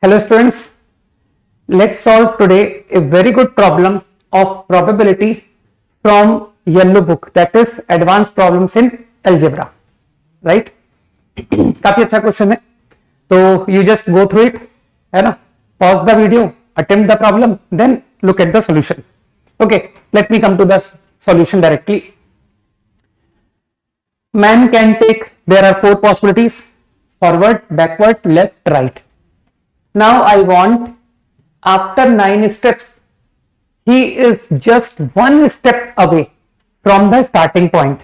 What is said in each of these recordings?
Hello students, let's solve today a very good problem of probability from yellow book, that is advanced problems in algebra, right? काफी अच्छा question है, तो you just go through it, है ना? Pause the video, attempt the problem, then look at the solution. Okay, let me come to the solution directly. Man can take, there are four possibilities: forward, backward, left, right. Now I want, after 9 steps, he is just 1 step away from the starting point.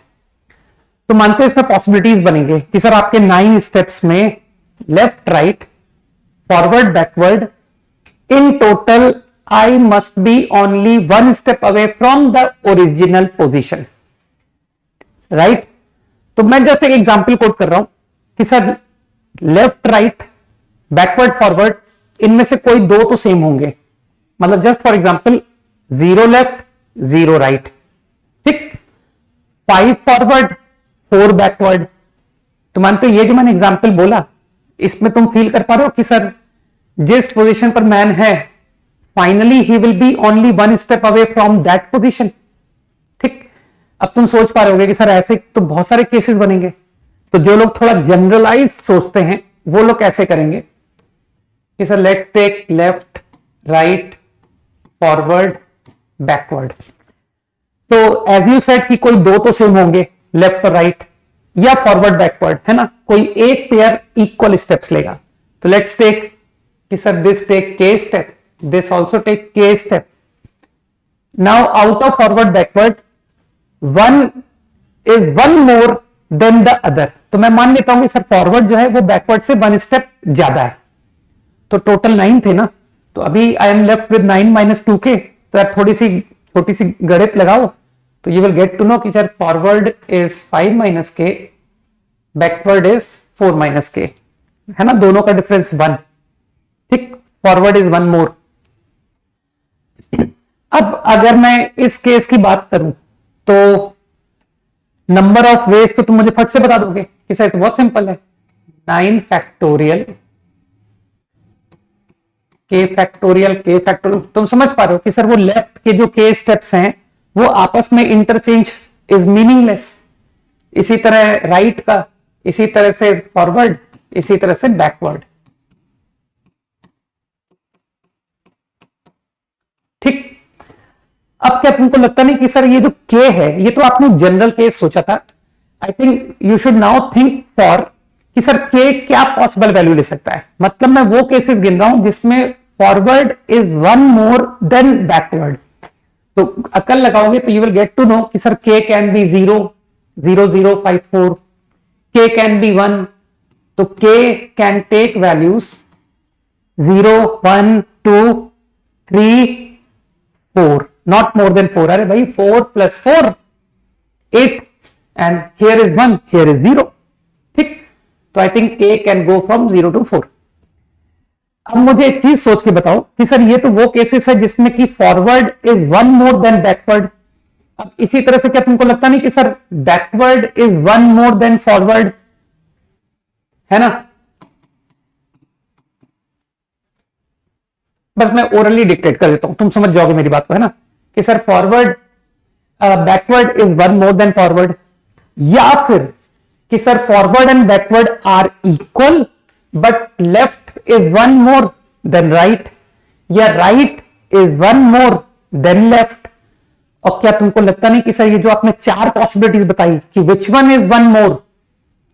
तो मानते हैं इसमें possibilities बनेंगे कि sir आपके 9 steps में left, right, forward, backward, in total I must be only 1 step away from the original position, right? तो मैं जस्ट एक एग्जांपल कोट कर रहा हूं कि sir left, right, backward, forward, इनमें से कोई दो तो सेम होंगे, मतलब just for example 0 left 0 right, ठीक, 5 फॉरवर्ड 4 बैकवर्ड। तो मानते हो ये जो मैंने एग्जांपल बोला, इसमें तुम फील कर पा रहे हो कि सर जिस पोजीशन पर मैन है finally he will be only 1 step away from that position, ठीक। अब तुम सोच पा रहे होगे कि सर ऐसे तो बहुत सारे केसेस बनेंगे, तो जो लोग थोड़ा जनरलाइज सोचते हैं वो लोग कैसे करेंगे कि sir let's take left, right, forward, backward. तो एज यू सेड कि कोई दो तो सेम होंगे, लेफ्ट और राइट या फॉरवर्ड बैकवर्ड, है ना? कोई एक पेयर इक्वल स्टेप्स लेगा। तो लेट्स टेक कि सर दिस टेक के स्टेप, दिस ऑल्सो टेक के step. Now out of forward backward one is 1 more then the other. तो मैं मान लेता हूं कि सर फॉरवर्ड जो है वो बैकवर्ड से 1 स्टेप ज्यादा है। तो टोटल 9 थे ना, तो अभी I am left with 9 minus 2k। तो यार थोड़ी सी छोटी सी गणित लगाओ तो you will get to know कि sir forward is 5 minus k, backward is 4 minus k, है ना? दोनों का डिफरेंस 1, ठीक। Forward is 1 more. अब अगर मैं इस केस की बात करूं तो नंबर ऑफ वेज तो तुम मुझे फट से बता दोगे कि सर तो बहुत सिंपल है, 9 फैक्टोरियल k फैक्टोरियल। तुम समझ पा रहे हो कि सर वो लेफ्ट के जो k स्टेप्स हैं वो आपस में इंटरचेंज इज मीनिंगलेस। इसी तरह राइट का, इसी तरह से फॉरवर्ड, इसी तरह से बैकवर्ड, ठीक। अब क्या तुमको लगता नहीं कि सर ये जो k है ये तो आपने जनरल केस सोचा था? I think you should now think for कि सर k क्या पॉसिबल वैल्यू ले सकता है। मतलब मैं वो केसेस गिन रहा हूं जिसमें forward is 1 more than backward. तो अकल लगाओगे तो you will get to know कि sir k can be 0, 0, 0, 5, 4, k can be 1। तो k can take values 0, 1, 2, 3, 4, not more than 4। अरे भाई 4 plus 4 8 and here is 1, here is 0, ठीक। तो I think k can go from 0 to 4। अब मुझे एक चीज सोच के बताओ कि सर ये तो वो केसेस है जिसमें कि forward is 1 more than backward. अब इसी तरह से क्या तुमको लगता नहीं कि sir backward is 1 more than forward, है ना? बस मैं ओरली डिक्टेट कर देता हूं, तुम समझ जाओगे मेरी बात को, है ना? कि sir forward backward is 1 more than forward, या फिर कि sir forward and backward are equal but left is 1 more than right, या right is 1 more than left. और क्या तुमको लगता नहीं कि सर ये जो आपने 4 पॉसिबिलिटीज बताई कि विच वन इज 1 मोर,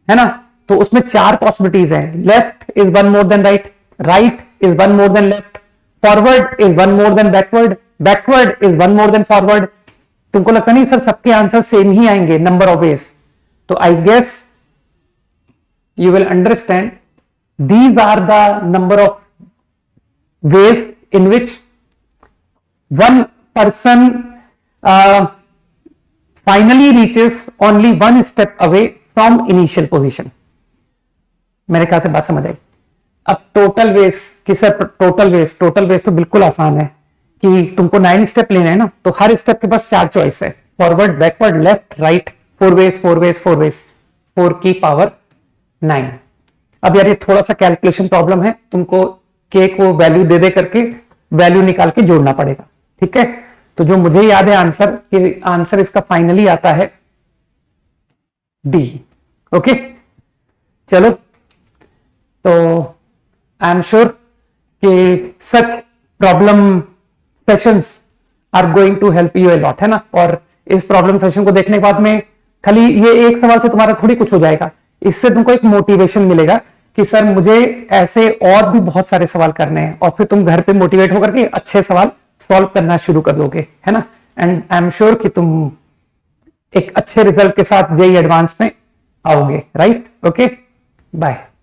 है ना? तो उसमें 4 पॉसिबिलिटीज हैं, left is 1 more than right, right is 1 more than left, forward is 1 more than backward, backward is 1 more than forward. तुमको लगता नहीं सर सबके आंसर सेम ही आएंगे नंबर ऑफ वेज? तो I guess you will understand these are the number of ways in which one person finally reaches only 1 step away from initial position। मेरे ख्याल से बात समझ आई। अब टोटल वेज कि सर टोटल वेज तो बिल्कुल आसान है कि तुमको 9 स्टेप लेना है ना, तो हर स्टेप के पास 4 चॉइस है, forward, backward, left, right, 4 ways 4 की पावर 9। अब यार ये थोड़ा सा कैलकुलेशन प्रॉब्लम है, तुमको के को वैल्यू दे दे करके वैल्यू निकाल के जोड़ना पड़ेगा। ठीक है, तो जो मुझे याद है आंसर, कि आंसर इसका फाइनली आता है डी। ओके, चलो, तो आई एम श्योर कि such problem sessions are going to help you a lot, है ना। और इस प्रॉब्लम सेशन को देखने के बाद में खाली ये एक सवाल से तुम्हारा थोड़ी कुछ हो जाएगा, इससे तुमको एक मोटिवेशन मिलेगा कि सर मुझे ऐसे और भी बहुत सारे सवाल करने हैं, और फिर तुम घर पे मोटिवेट होकर के अच्छे सवाल सॉल्व करना शुरू कर दोगे, है ना। एंड आई एम श्योर कि तुम एक अच्छे रिजल्ट के साथ जेईई एडवांस में आओगे, राइट। Okay, bye.